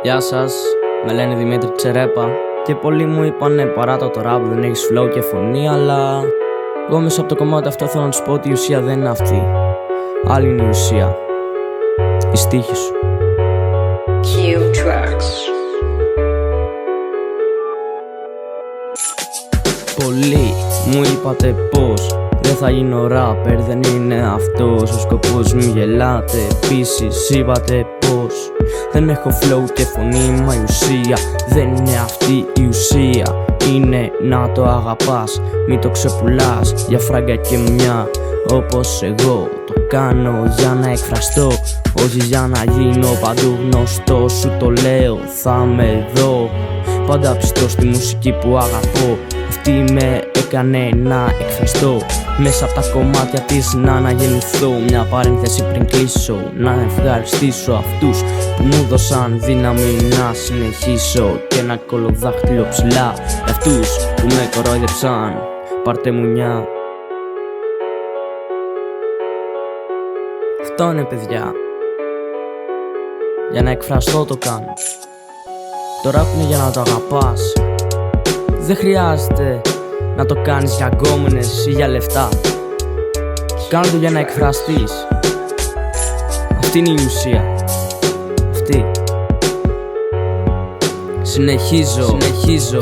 Γεια σας, με λένε Δημήτρη Τσερέπα. Και πολλοί μου είπανε παρά το rap δεν έχεις flow και φωνή, αλλά εγώ μέσα από το κομμάτι αυτό θέλω να τους πω ότι η ουσία δεν είναι αυτή. Άλλη είναι η ουσία, η στίχη σου. Πολλοί μου είπατε πως δεν θα γίνω rapper, δεν είναι αυτός ο σκοπός μου, γελάτε. Επίσης είπατε πως δεν έχω flow και φωνή, μα η ουσία δεν είναι αυτή η ουσία. Είναι να το αγαπάς, μην το ξεπουλάς για φράγκα και μουνιά. Όπως εγώ το κάνω για να εκφραστώ, όχι για να γίνω παντού γνωστό. Σου το λέω, θα με δω πάντα πιστό στη μουσική που αγαπώ. Αυτή με έκανε να εκφραστώ μέσα από τα κομμάτια της, να αναγεννηθώ. Μια παρένθεση πριν κλείσω, να ευχαριστήσω αυτούς που μου δώσαν δύναμη να συνεχίσω και ένα κολοδάχτυλο ψηλά για αυτούς που με κορόιδεψαν. Πάρτε μουνιά. Αυτό είναι, παιδιά, για να εκφραστώ το κάνω. Το rap είναι για να το αγαπάς. Δεν χρειάζεται να το κάνεις για γκόμενες ή για λεφτά. Κάνε το για να εκφραστείς. Αυτή είναι η ουσία. Αυτή. Συνεχίζω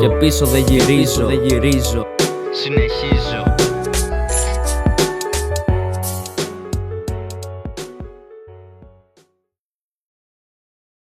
και πίσω δεν γυρίζω. Συνεχίζω.